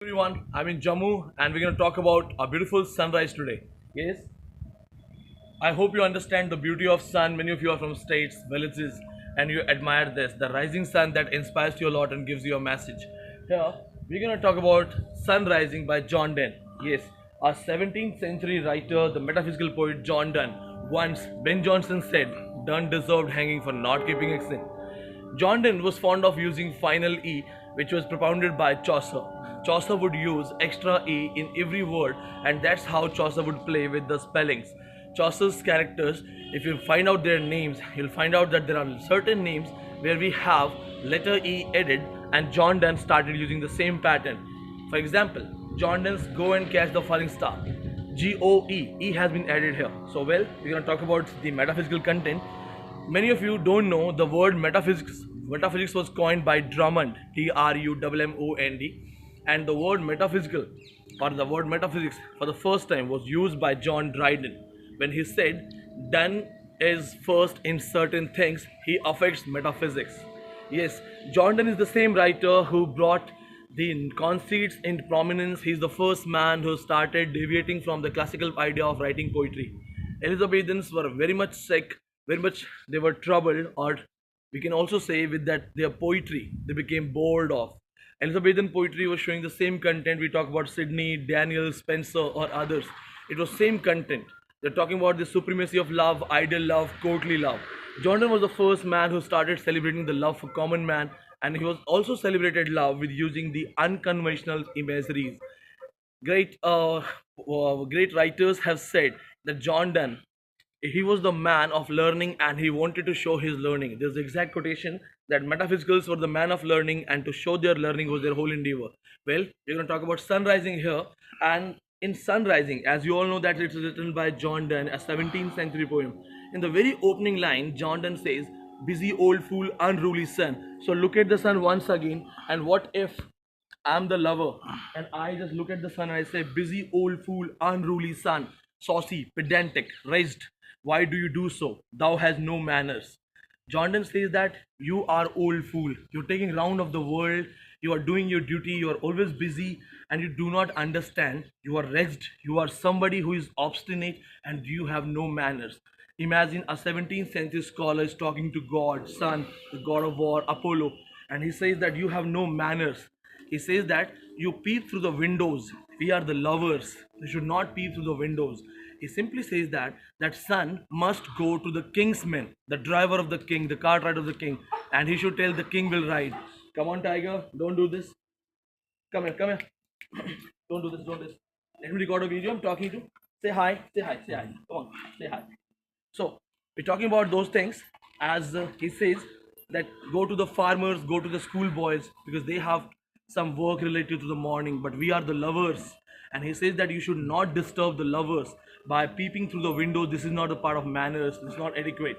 Everyone, I'm in Jammu and we're going to talk about a beautiful sunrise today. Yes, I hope you understand the beauty of sun. Many of you are from states, villages, and you admire this the rising sun that inspires you a lot and gives you a message. Here, we're going to talk about Sun Rising by John Donne. Yes, a 17th century writer, the metaphysical poet John Donne. Once, Ben Jonson said, Donne deserved hanging for not keeping exit. John Donne was fond of using final E, which was propounded by Chaucer. Chaucer would use extra E in every word, and that's how Chaucer would play with the spellings. Chaucer's characters, if you find out their names, you'll find out that there are certain names where we have letter E added, and John Donne started using the same pattern. For example, John Donne's Go and Catch the Falling Star. GOE, E has been added here. So, well, we're going to talk about the metaphysical content. Many of you don't know the word metaphysics. Metaphysics was coined by Drummond, Drummond, and the word metaphysical or the word metaphysics for the first time was used by John Dryden when he said, Done is first in certain things, he affects metaphysics. Yes, John Donne is the same writer who brought the conceits into prominence. He's the first man who started deviating from the classical idea of writing poetry. Elizabethans were very much sick, very much they were troubled, or we can also say with that their poetry they became bored of. Elizabethan poetry was showing the same content. We talk about Sydney, Daniel, Spencer, or others. It was same content. They're talking about the supremacy of love, ideal love, courtly love. John Donne was the first man who started celebrating the love for common man, and he was also celebrated love with using the unconventional imageries. Great writers have said that John Donne, he was the man of learning and he wanted to show his learning. There's the exact quotation that metaphysicals were the man of learning and to show their learning was their whole endeavor. Well, we're going to talk about Sun Rising here. And in Sun Rising, as you all know that it's written by John Donne, a 17th century poem. In the very opening line, John Donne says, busy old fool, unruly sun. So look at the sun once again, and what if I'm the lover and I just look at the sun and I say, busy old fool, unruly son, saucy, pedantic, raised. Why do you do so? Thou has no manners. Jordan says that you are old fool. You're taking round of the world. You are doing your duty. You are always busy and you do not understand. You are wretched. You are somebody who is obstinate and you have no manners. Imagine a 17th century scholar is talking to God, Sun, the god of war, Apollo, and he says that you have no manners. He says that you peep through the windows. We are the lovers. You should not peep through the windows. He simply says that son must go to the king's men, the driver of the king, the cart rider of the king, and he should tell the king will ride. Come on, tiger, don't do this. Come here, come here. Don't do this, don't do this. Let me record a video. I'm talking to. Say hi, say hi, say hi. Come on, say hi. So we're talking about those things as he says that go to the farmers, go to the school boys because they have some work related to the morning, but we are the lovers. And he says that you should not disturb the lovers by peeping through the window. This is not a part of manners, it's not adequate.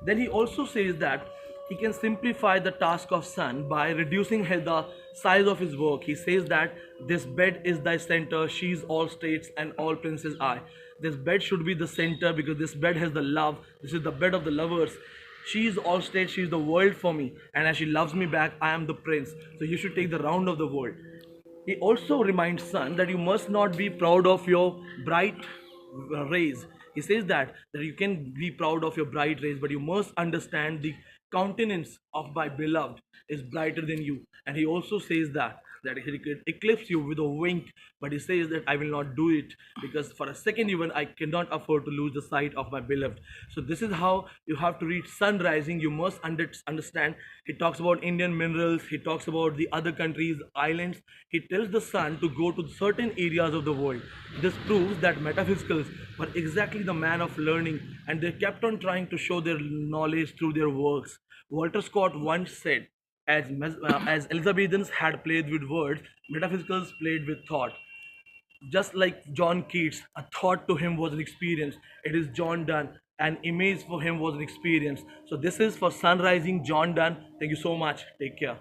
Then he also says that he can simplify the task of son by reducing the size of his work. He says that this bed is thy center, she is all states and all princes I. This bed should be the center because this bed has the love. This is the bed of the lovers. She is all state, she is the world for me, and as she loves me back, I am the prince. So you should take the round of the world. He also reminds son that you must not be proud of your bright rays. He says that you can be proud of your bright rays, but you must understand the countenance of my beloved is brighter than you. And he also says that he could eclipse you with a wink, but he says that I will not do it because for a second even I cannot afford to lose the sight of my beloved. So this is how you have to read Sun Rising. You must understand. He talks about Indian minerals. He talks about the other countries, islands. He tells the sun to go to certain areas of the world. This proves that metaphysicals were exactly the man of learning, and they kept on trying to show their knowledge through their works. Walter Scott once said, as Elizabethans had played with words, metaphysicals played with thought. Just like John Keats, a thought to him was an experience. It is John Donne. An image for him was an experience. So this is for Sun Rising, John Donne. Thank you so much. Take care.